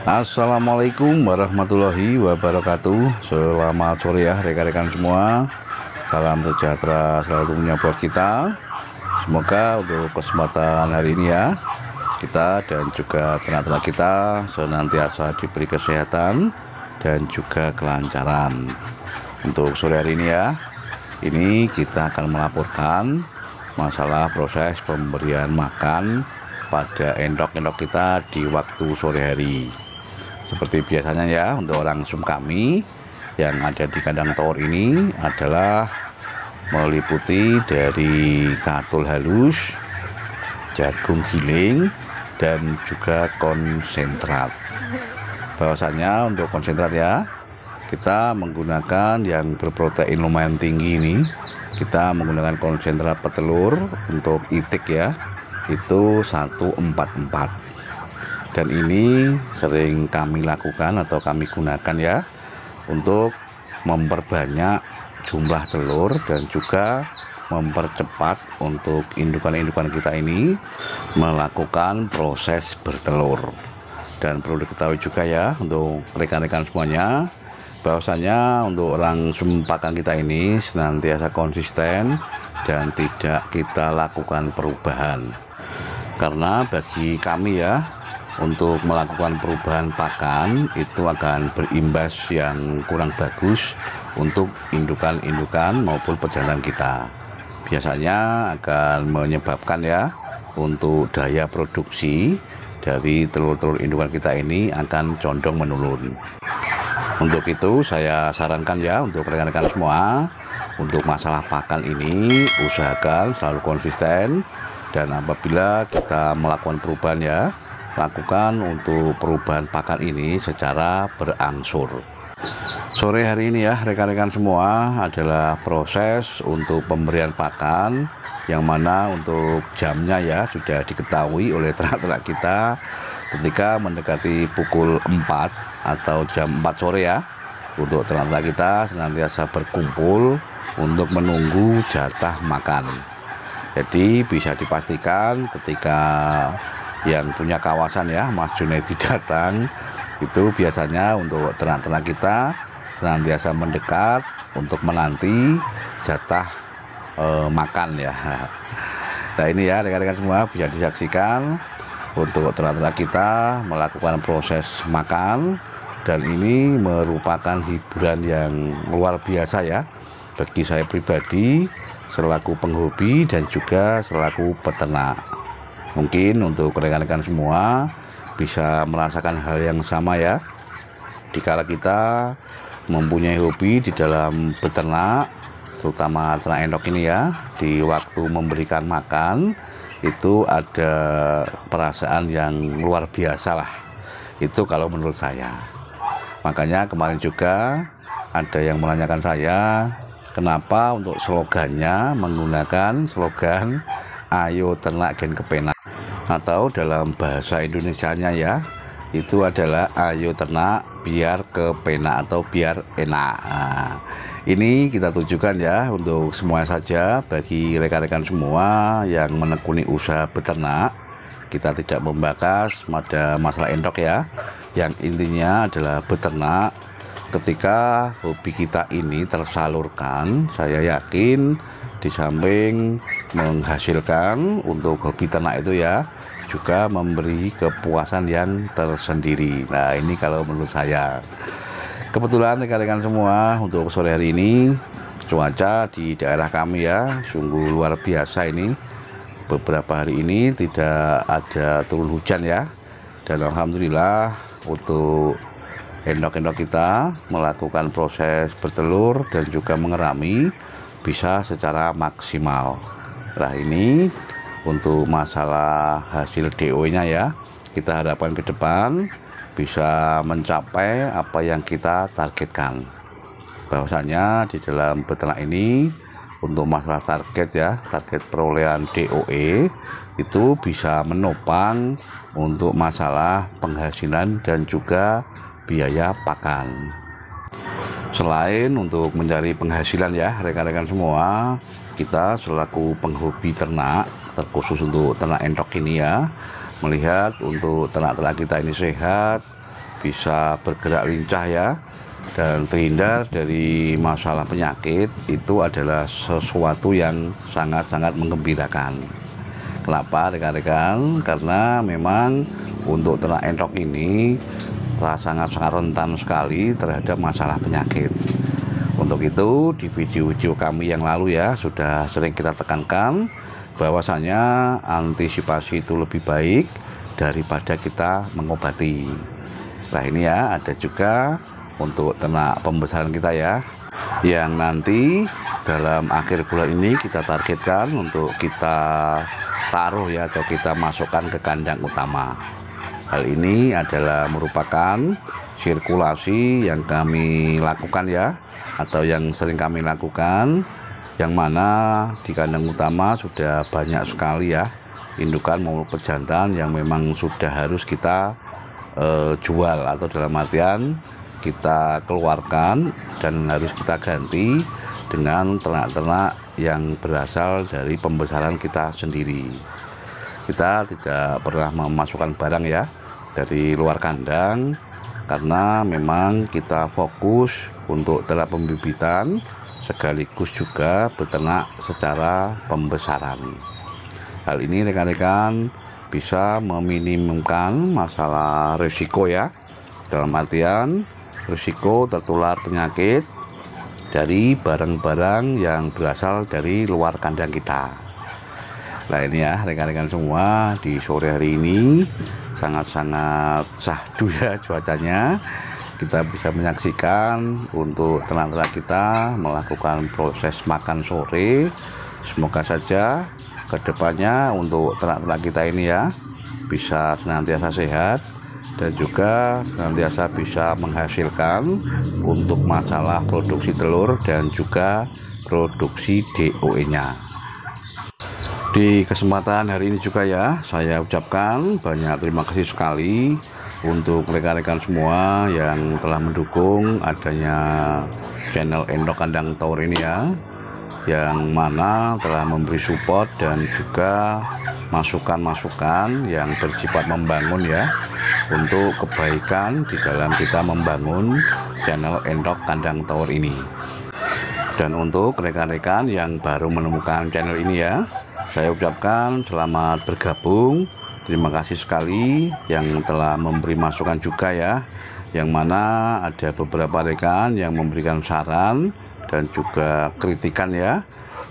Assalamualaikum warahmatullahi wabarakatuh. Selamat sore ya rekan-rekan semua. Salam sejahtera selalu punya buat kita. Semoga untuk kesempatan hari ini ya, kita dan juga ternak-ternak kita senantiasa diberi kesehatan dan juga kelancaran. Untuk sore hari ini ya, ini kita akan melaporkan masalah proses pemberian makan pada endok-endok kita di waktu sore hari. Seperti biasanya ya, untuk orang sum kami yang ada di kandang tower ini adalah meliputi dari katul halus, jagung giling, dan juga konsentrat. Bahwasanya untuk konsentrat ya, kita menggunakan yang berprotein lumayan tinggi ini. Kita menggunakan konsentrat petelur untuk itik ya, itu 144. Dan ini sering kami lakukan atau kami gunakan ya untuk memperbanyak jumlah telur dan juga mempercepat untuk indukan-indukan kita ini melakukan proses bertelur. Dan perlu diketahui juga ya untuk rekan-rekan semuanya, bahwasanya untuk orang sempakan kita ini senantiasa konsisten dan tidak kita lakukan perubahan. Karena bagi kami ya, untuk melakukan perubahan pakan itu akan berimbas yang kurang bagus untuk indukan-indukan maupun pejantan kita. Biasanya akan menyebabkan ya untuk daya produksi dari telur-telur indukan kita ini akan condong menurun. Untuk itu saya sarankan ya untuk rekan-rekan semua, untuk masalah pakan ini usahakan selalu konsisten, dan apabila kita melakukan perubahan ya, lakukan untuk perubahan pakan ini secara berangsur. Sore hari ini ya rekan-rekan semua adalah proses untuk pemberian pakan, yang mana untuk jamnya ya sudah diketahui oleh ternak-ternak kita ketika mendekati pukul 4 atau jam 4 sore ya. Untuk ternak-ternak kita senantiasa berkumpul untuk menunggu jatah makan. Jadi bisa dipastikan ketika yang punya kawasan ya Mas Junaidi datang, itu biasanya untuk ternak-ternak kita senantiasa mendekat untuk menanti jatah makan ya. Nah ini ya rekan-rekan semua, bisa disaksikan untuk ternak-ternak kita melakukan proses makan, dan ini merupakan hiburan yang luar biasa ya bagi saya pribadi selaku penghobi dan juga selaku peternak. Mungkin untuk rekan-rekan semua bisa merasakan hal yang sama ya, dikala kita mempunyai hobi di dalam beternak, terutama ternak endok ini ya, di waktu memberikan makan itu ada perasaan yang luar biasa lah, itu kalau menurut saya. Makanya kemarin juga ada yang menanyakan saya, kenapa untuk slogannya menggunakan slogan ayo ternak gen kepenak, atau dalam bahasa Indonesianya ya itu adalah ayo ternak biar kepenak atau biar enak. Nah, ini kita tujukan ya untuk semuanya saja, bagi rekan-rekan semua yang menekuni usaha beternak. Kita tidak membahas pada masalah endok ya, yang intinya adalah beternak. Ketika hobi kita ini tersalurkan, saya yakin di samping menghasilkan untuk hobi ternak itu ya, juga memberi kepuasan yang tersendiri. Nah ini kalau menurut saya. Kebetulan rekan-rekan semua, untuk sore hari ini cuaca di daerah kami ya sungguh luar biasa ini. Beberapa hari ini tidak ada turun hujan ya, dan alhamdulillah untuk endok-endok kita melakukan proses bertelur dan juga mengerami bisa secara maksimal. Nah ini untuk masalah hasil DO-nya ya, kita harapkan ke depan bisa mencapai apa yang kita targetkan. Bahwasanya di dalam beternak ini untuk masalah target ya, target perolehan DOE itu bisa menopang untuk masalah penghasilan dan juga biaya pakan. Selain untuk mencari penghasilan ya rekan-rekan semua, kita selaku penghobi ternak, terkhusus untuk ternak endok ini ya, melihat untuk ternak-ternak kita ini sehat, bisa bergerak lincah ya, dan terhindar dari masalah penyakit, itu adalah sesuatu yang sangat-sangat menggembirakan. Kenapa rekan-rekan? Karena memang untuk ternak entok ini sangat-sangat rentan sekali terhadap masalah penyakit. Untuk itu di video-video kami yang lalu ya sudah sering kita tekankan bahwasanya antisipasi itu lebih baik daripada kita mengobati. Nah ini ya, ada juga untuk ternak pembesaran kita ya, yang nanti dalam akhir bulan ini kita targetkan untuk kita taruh ya, atau kita masukkan ke kandang utama. Hal ini adalah merupakan sirkulasi yang kami lakukan ya, atau yang sering kami lakukan, yang mana di kandang utama sudah banyak sekali ya indukan maupun pejantan yang memang sudah harus kita jual, atau dalam artian kita keluarkan dan harus kita ganti dengan ternak-ternak yang berasal dari pembesaran kita sendiri. Kita tidak pernah memasukkan barang ya dari luar kandang, karena memang kita fokus untuk ternak pembibitan sekaligus juga beternak secara pembesaran. Hal ini rekan-rekan bisa meminimumkan masalah risiko ya, dalam artian risiko tertular penyakit dari barang-barang yang berasal dari luar kandang kita. Nah ini ya rekan-rekan semua, di sore hari ini sangat-sangat syahdu ya cuacanya. Kita bisa menyaksikan untuk ternak-ternak kita melakukan proses makan sore. Semoga saja kedepannya untuk ternak-ternak kita ini ya bisa senantiasa sehat dan juga senantiasa bisa menghasilkan untuk masalah produksi telur dan juga produksi DOE-nya. Di kesempatan hari ini juga ya, saya ucapkan banyak terima kasih sekali untuk rekan-rekan semua yang telah mendukung adanya channel Endok Kandang Tower ini ya, yang mana telah memberi support dan juga masukan-masukan yang bersifat membangun ya, untuk kebaikan di dalam kita membangun channel Endok Kandang Tower ini. Dan untuk rekan-rekan yang baru menemukan channel ini ya, saya ucapkan selamat bergabung. Terima kasih sekali yang telah memberi masukan juga ya, yang mana ada beberapa rekan yang memberikan saran dan juga kritikan ya.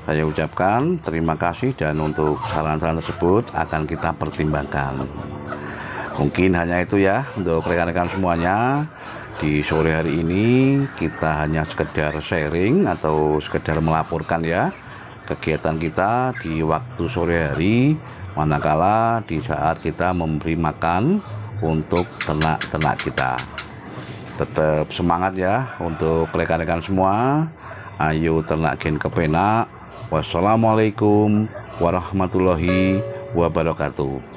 Saya ucapkan terima kasih, dan untuk saran-saran tersebut akan kita pertimbangkan. Mungkin hanya itu ya untuk rekan-rekan semuanya. Di sore hari ini kita hanya sekedar sharing atau sekedar melaporkan ya kegiatan kita di waktu sore hari, manakala di saat kita memberi makan untuk ternak-ternak kita. Tetap semangat ya untuk rekan-rekan semua. Ayo ternak gen kepenak. Wassalamualaikum warahmatullahi wabarakatuh.